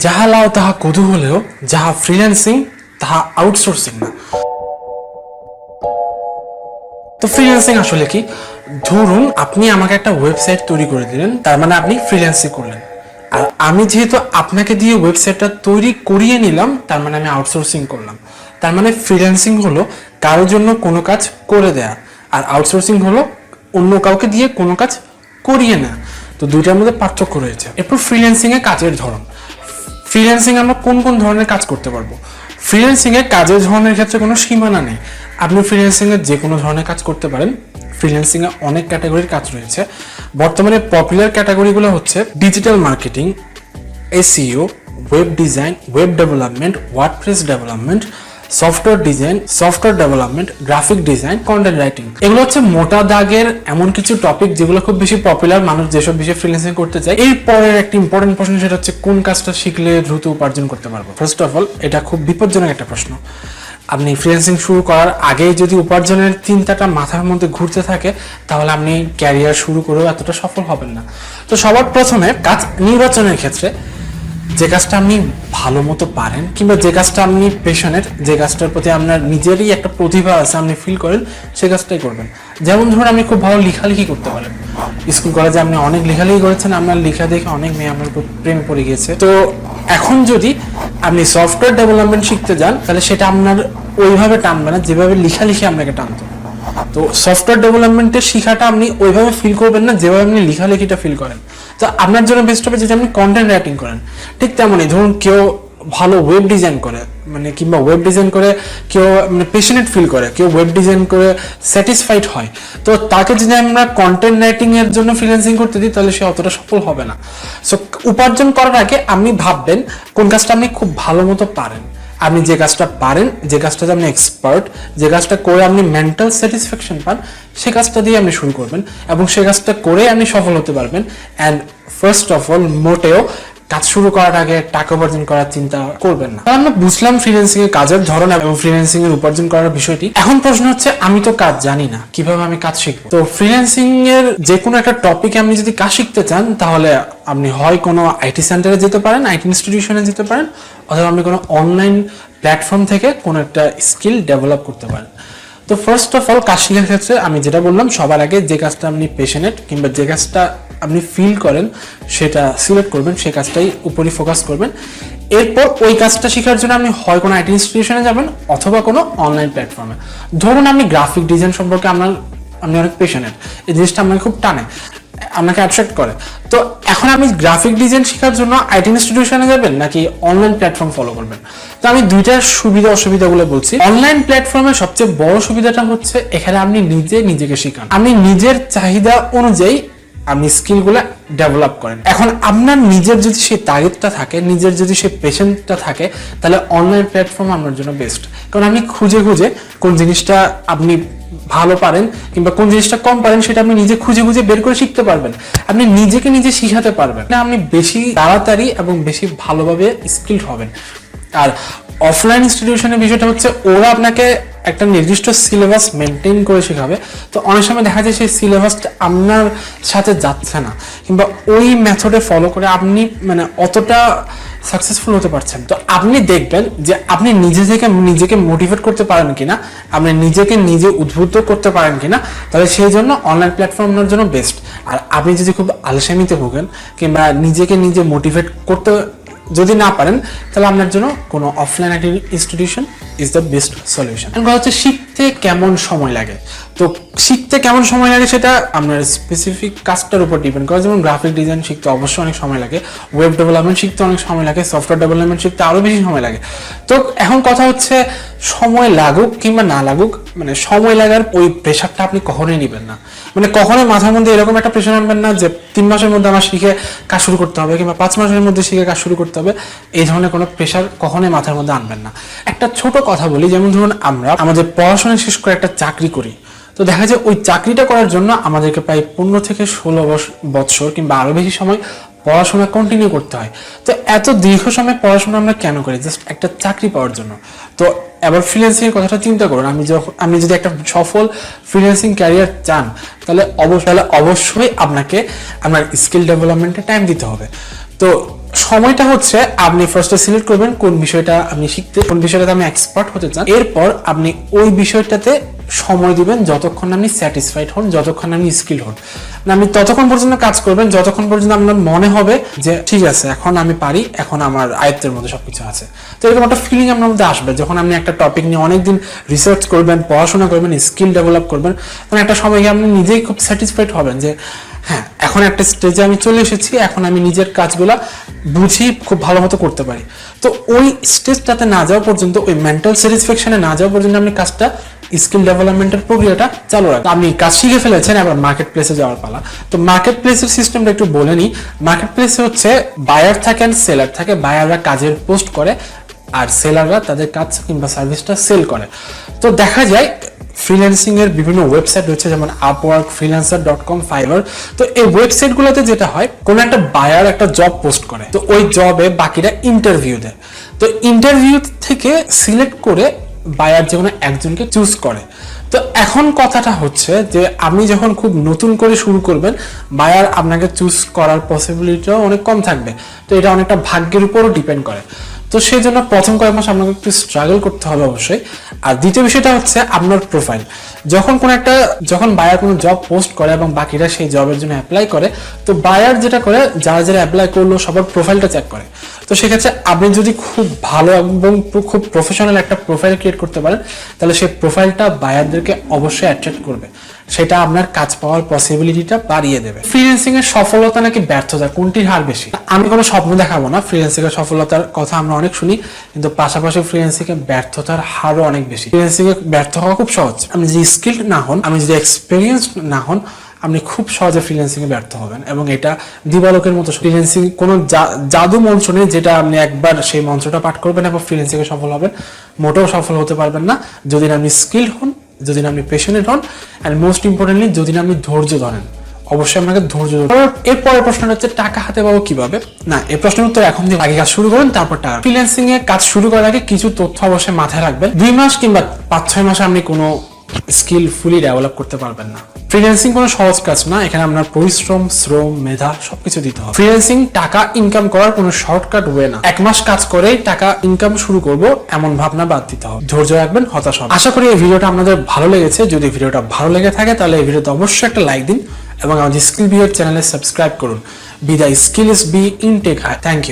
যাহা লাও তাহা কদু হলেও যাহা ফ্রিল্যান্সিং তাহা আউটসোর্সিং না। তো ফ্রিল্যান্সিং আসলে কি? ধরুন আপনি আমাকে একটা ওয়েবসাইট তৈরি করে দিলেন, তার মানে আপনি ফ্রিল্যান্সিং করলেন। আর আমি যেহেতু আপনাকে দিয়ে ওয়েবসাইটটা তৈরি করিয়ে নিলাম, তার মানে আমি আউটসোর্সিং করলাম। তার মানে ফ্রিল্যান্সিং হলো কারোর জন্য কোনো কাজ করে দেয়া, আর আউটসোর্সিং হলো অন্য কাউকে দিয়ে কোনো কাজ করিয়ে নেয়া। তো দুইটার মধ্যে পার্থক্য রয়েছে। এরপর ফ্রিল্যান্সিং এর কাজের ধরন। ফ্রিল্যান্সিং আমরা কোন কোন ধরনের কাজ করতে পারবো? ফ্রিল্যান্সিং এর কাজের ধরনের ক্ষেত্রে কোনো সীমানা নেই। আপনি ফ্রিল্যান্সিং এর যে কোনো ধরনের কাজ করতে পারেন। ফ্রিল্যান্সিং এ অনেক ক্যাটাগরির কাজ রয়েছে। বর্তমানে পপুলার ক্যাটাগরিগুলো হচ্ছে digital marketing, SEO, web design, web development, WordPress development, software design, software development, graphic design, content writing. এগুলো হচ্ছে মোটা দাগের এমন কিছু টপিক যেগুলো খুব বেশি পপুলার, মানুষ যেসব বিষয়ে ফ্রিল্যান্সিং করতে চায়। এরপরের একটা ইম্পর্টেন্ট প্রশ্ন, সেটা হচ্ছে কোন কাজটা শিখলে দ্রুত উপার্জন করতে পারবো। ফার্স্ট অফ অল, এটা খুব বিপজ্জনক একটা প্রশ্ন। আপনি ফ্রিল্যান্সিং শুরু করার আগেই যদি উপার্জনের চিন্তাটা মাথার মধ্যে ঘুরতে থাকে, তাহলে আপনি ক্যারিয়ার শুরু করেও এতটা সফল হবেন না। তো সবার প্রথমে কাজ নির্বাচনের ক্ষেত্রে যে কাজটা আপনি ভালো মতো পারেন, কিংবা যে কাজটা আপনি পেশনেট, যে কাজটার প্রতি আপনার নিজেরই একটা প্রতিভা আছে, আপনি ফিল করেন, সে কাজটাই করবেন। যেমন ধরুন আপনি খুব ভালো লেখালেখি করতে পারেন, স্কুল কলেজে আপনি অনেক লেখালেখি করেছেন, আপনার লেখা দেখে অনেক মেয়ে আপনার উপর প্রেম পড়ে গিয়েছে। তো এখন যদি আপনি সফটওয়্যার ডেভেলপমেন্ট শিখতে যান, তাহলে সেটা আপনার ওইভাবে টানবে না যেভাবে লেখালেখি আপনাকে টানতো। তো সফটওয়্যার ডেভেলপমেন্টের শিখাটা আপনি ওইভাবে ফিল করবেন না যেভাবে আপনি লেখালেখিটা ফিল করেন। তো আপনার জন্য বেস্ট হবে যদি আপনি কন্টেন্ট রাইটিং করেন। ঠিক তেমনই ধরুন কেউ ভালো ওয়েব ডিজাইন করে, মানে কিংবা ওয়েব ডিজাইন করে কেউ মানে পেশনেট ফিল করে, কেউ ওয়েব ডিজাইন করে স্যাটিসফাইড হয়। তো তাকে যদি আমরা কন্টেন্ট রাইটিং এর জন্য ফ্রিল্যান্সিং করতে দিই, তাহলে সে অতটা সফল হবে না। সো উপার্জন করার আগে আপনি ভাববেন কোন কাজটা আপনি খুব ভালো মতো পারেন। আপনি যে কাজটা পারেন, যে কাজটাতে আপনি এক্সপার্ট, যে কাজটা করে আপনি মেন্টাল স্যাটিসফ্যাকশন পান, সে কাজটা দিয়ে আপনি শুরু করবেন এবং সে কাজটা করে আপনি সফল হতে পারবেন। অ্যান্ড ফার্স্ট অফ অল, মোটেও কাজ শুরু করার আগে টাকা উপার্জন করার চিন্তা করবেন না। আমরা বুঝলাম ফ্রিল্যান্সিং এর কাজের ধরন এবং ফ্রিল্যান্সিং এর উপার্জন করার বিষয়টি। এখন প্রশ্ন হচ্ছে, আমি তো কাজ জানি না, কিভাবে আমি কাজ শিখবো? তো ফ্রিল্যান্সিং এর যে কোনো একটা টপিকে আপনি যদি কাজ শিখতে চান, তাহলে আপনি হয় কোনো আইটি সেন্টারে যেতে পারেন, আইটি ইনস্টিটিউশনে যেতে পারেন, অথবা আপনি কোনো অনলাইন প্ল্যাটফর্ম থেকে কোনো একটা স্কিল ডেভেলপ করতে পারেন। তো ফার্স্ট অফ অল, কাজ শেখার ক্ষেত্রে আমি যেটা বললাম, সবার আগে যে কাজটা আপনি পেশনেট কিংবা যে কাজটা আপনি ফিল করেন সেটা সিলেক্ট করবেন, সেই কাজটাই উপরই ফোকাস করবেন। এরপর ওই কাজটা শেখার জন্য আপনি হয় কোনো আইটি ইনস্টিটিউশনে যাবেন অথবা কোনো অনলাইন প্ল্যাটফর্মে। ধরুন আপনি গ্রাফিক ডিজাইন সম্পর্কে আপনি অনেক পেশনেট, এই জিনিসটা আপনাকে খুব টানে, আপনাকে অ্যাট্রাক্ট করে। তো এখন আপনি গ্রাফিক ডিজাইন শেখার জন্য আইটি ইনস্টিটিউশনে যাবেন নাকি অনলাইন প্ল্যাটফর্ম ফলো করবেন? তো আমি দুইটার সুবিধা অসুবিধাগুলো বলছি। অনলাইন প্ল্যাটফর্মের সবচেয়ে বড় সুবিধাটা হচ্ছে এখানে আপনি নিজেকে শেখান, আপনি নিজের চাহিদা অনুযায়ী আপনি স্কিলগুলো ডেভেলপ করেন। এখন আপনার নিজের যদি সেই তাগিদটা থাকে, নিজের যদি সেই পেশেন্টটা থাকে, তাহলে অনলাইন প্ল্যাটফর্ম আপনার জন্য বেস্ট। কারণ আপনি খুঁজে কোন জিনিসটা আপনি ভালো পারেন কিংবা কোন জিনিসটা কম পারেন, সেটা আপনি নিজে খুঁজে বের করে শিখতে পারবেন। আপনি নিজে শিখাতে পারবেন, আপনি বেশি তাড়াতাড়ি এবং বেশি ভালোভাবে স্কিলড হবেন। আর অফলাইন ইনস্টিটিউশনের বিষয়টা হচ্ছে, ওরা আপনাকে একটা নির্দিষ্ট সিলেবাস মেনটেন করে শেখাবে। তো অনেক সময় দেখা যায় সেই সিলেবাসটা আপনার সাথে যাচ্ছে না, কিংবা ওই মেথডে ফলো করে আপনি মানে অতটা সাকসেসফুল হতে পারছেন। তো আপনি দেখবেন যে আপনি নিজেকে মোটিভেট করতে পারেন কিনা, আপনি নিজে উদ্বুদ্ধ করতে পারেন কিনা, তাহলে সেই জন্য অনলাইন প্ল্যাটফর্ম আপনার জন্য বেস্ট। আর আপনি যদি খুব আলসেমিতে ভোগেন কিংবা নিজে মোটিভেট করতে যদি না পারেন, তাহলে আপনার জন্য কোনো offline institution is the best solution. হচ্ছে শিখতে কেমন সময় লাগে। তো শিখতে কেমন সময় লাগে সেটা আপনার স্পেসিফিক কাজটার উপর ডিপেন্ড করে। যেমন গ্রাফিক ডিজাইন শিখতে অবশ্যই অনেক সময় লাগে, ওয়েব ডেভেলপমেন্ট শিখতে অনেক সময় লাগে, সফটওয়্যার ডেভেলপমেন্ট শিখতে আরো বেশি সময় লাগে। তো এখন কথা হচ্ছে, সময় লাগুক কিংবা না লাগুক, মানে সময় লাগার ওই প্রেশারটা আপনি কখনোই নেবেন না। মানে কখনোই মাথার মধ্যে এরকম একটা প্রেশার আনবেন না যে 3 মাসের মধ্যে আমার শিখে কাজ শুরু করতে হবে কিংবা 5 মাসের মধ্যে শিখে কাজ শুরু করতে হবে। এই ধরনের কোনো প্রেশার কখনোই মাথার মধ্যে আনবেন না। একটা ছোট কথা বলি, যেমন ধরুন আমরা আমাদের পড়াশোনা শেষ করে একটা চাকরি করি। তো দেখা যায় ওই চাকরিটা করার জন্য আমাদেরকে প্রায় 15 থেকে 16 বছর কিংবা আরো বেশি সময় পড়াশোনা কন্টিনিউ করতে হয়। তো এত দীর্ঘ সময় পড়াশোনা আমরা কেন করি? জাস্ট একটা চাকরি পাওয়ার জন্য। তো এবার ফ্রিল্যান্সিং এর কথাটা চিন্তা করুন, আপনি যদি একটা সফল ফ্রিল্যান্সিং ক্যারিয়ার চান, তাহলে অবশ্যই আপনাকে আপনার স্কিল ডেভেলপমেন্টে টাইম দিতে হবে। তো সময়টা হচ্ছে আপনি ফার্স্টে সিলেক্ট করবেন কোন বিষয়টা আপনি শিখতে, কোন বিষয়টাতে আপনি এক্সপার্ট হতে চান। এরপর আপনি ওই বিষয়টাতে সময় দিবেন যতক্ষণ আপনি স্যাটিসফাইড হন, যতক্ষণ আপনি স্কিল হন। আপনি ততক্ষণ পর্যন্ত কাজ করবেন যতক্ষণ পর্যন্ত আপনার মনে হবে যে ঠিক আছে এখন আমি পারি, এখন আমার আয়ত্তের মধ্যে সবকিছু আছে। তো এরকম একটা ফিলিং আপনার মধ্যে আসবে যখন আপনি একটা টপিক নিয়ে অনেকদিন রিসার্চ করবেন, পড়াশোনা করবেন, স্কিল ডেভেলপ করবেন, তখন একটা সময় গিয়ে আপনি নিজেই খুব স্যাটিসফাইড হবেন যে হ্যাঁ এখন একটা স্টেজে আমি চলে এসেছি, এখন আমি নিজের কাজগুলা বুঝি খুব ভালো মতো করতে পারি। তো ওই স্টেজটাতে না যাওয়া পর্যন্ত, ওই মেন্টাল স্যাটিসফ্যাকশনে না যাওয়া পর্যন্ত আপনি কাজটা, স্কিল ডেভেলপমেন্টের প্রক্রিয়াটা চালু রাখবেন। আপনি কাজ শিখে ফেলেছেন, এবার মার্কেট প্লেসে যাওয়ার পালা। তো মার্কেট প্লেসের সিস্টেমটা একটু বলে নিই। মার্কেট প্লেসে হচ্ছে বায়ার থাকে আর সেলার থাকে। বায়াররা কাজের পোস্ট করে আর সেলাররা তাদের কাজ কিংবা সার্ভিসটা সেল করে। তো দেখা যায় ফ্রিল্যান্সিং এর বিভিন্ন ওয়েবসাইট রয়েছে, যেমন আপওয়ার্ক, freelancer.com, ফাইবার। তো এই ওয়েবসাইটগুলোতে যেটা হয়, কোন একটা বায়ার একটা জব পোস্ট করে, তো ওই জবে বাকিরা ইন্টারভিউ দেয়। তো ইন্টারভিউ থেকে সিলেক্ট করে বায়ার যে কোনো একজনকে চুজ করে। তো এখন কথাটা হচ্ছে যে আপনি যখন খুব নতুন করে শুরু করবেন, বায়ার আপনাকে চুজ করার পসিবিলিটিও অনেক কম থাকবে। তো এটা অনেকটা ভাগ্যের উপরও ডিপেন্ড করে। তো সেই জন্য প্রথম কয়েক মাস আপনাকে একটু স্ট্রাগল করতে হবে অবশ্যই। আর দ্বিতীয় বিষয়টা হচ্ছে আপনার প্রোফাইল। যখন বায়ার কোনো জব পোস্ট করে এবং বাকিরা সেই জবের জন্য অ্যাপ্লাই করে, তো বায়ার যেটা করে, যারা যারা অ্যাপ্লাই করলো সবার প্রোফাইলটা চেক করে। তো সেক্ষেত্রে আপনি যদি খুব ভালো এবং খুব প্রফেশনাল একটা প্রোফাইল ক্রিয়েট করতে পারেন, তাহলে সেই প্রোফাইলটা বায়ারদেরকে অবশ্যই অ্যাট্রাক্ট করবে, সেটা আপনার কাজ পাওয়ার পসিবিলিটিটা বাড়িয়ে দেবে। ফ্রিল্যান্সিং এর সফলতা নাকি ব্যর্থতা, কোনটির হার বেশি? আমি কোনো স্বপ্ন দেখাবো না। ফ্রিল্যান্সিং এর সফলতার কথা আমরা অনেক শুনি, কিন্তু পাশাপাশি ফ্রিল্যান্সিং এর ব্যর্থতার হারও অনেক বেশি। ফ্রিল্যান্সিং এ ব্যর্থ হওয়া খুব সহজ। আপনি যদি স্কিলড না হন, আপনি যদি এক্সপেরিয়েন্স না হন, আপনি খুব সহজে ফ্রিল্যান্সিং এ ব্যর্থ হবেন। এবং এটা দিবালোকের মতো। ফ্রিল্যান্সিং কোনো জাদু মন্ত্র নেই যেটা আপনি একবার সেই মন্ত্রটা পাঠ করবেন এবং ফ্রিল্যান্সিং এ সফল হবেন। মোটেও সফল হতে পারবেন না যদি আপনি স্কিল হন, যদি আপনি পেশনেট হন, অ্যান্ড মোস্ট ইম্পর্টেন্টলি যদি আপনি ধৈর্য ধরেন। অবশ্যই আপনাকে ধৈর্য ধরতে হবে। এরপরের প্রশ্নটা হচ্ছে টাকা হাতে পাবো কিভাবে? না, এই প্রশ্নের উত্তর এখন দিয়ে আগে কাজ শুরু করুন, তারপর টাকা। ফ্রিল্যান্সিং এ কাজ শুরু করার আগে কিছু তথ্য অবশ্যই মাথায় রাখবেন। 2 মাস কিংবা 5-6 মাসে আপনি কোনো স্কিল ফুলি ডেভেলপ করতে পারবেন না। ফ্রিল্যান্সিং কোনো সহজ কাজ না, এখানে আপনার পরিশ্রম, শ্রম, মেধা সবকিছু দিতে হবে। ফ্রিল্যান্সিং টাকা ইনকাম করার কোনো শর্টকাট ওয়ে না। 1 মাস কাজ করেই টাকা ইনকাম শুরু করব এমন ভাবনা বাদ দিতে হবে। ধৈর্য রাখবেন, হতাশ হবেন। আশা করি এই ভিডিওটা আপনাদের ভালো লেগেছে। যদি ভিডিওটা ভালো লেগে থাকে তাহলে এই ভিডিওতে অবশ্যই একটা লাইক দিন এবং আমাদের স্কিল বিহেভ চ্যানেলে সাবস্ক্রাইব করুন। বিদায়, skill is be in tech high. Thank you.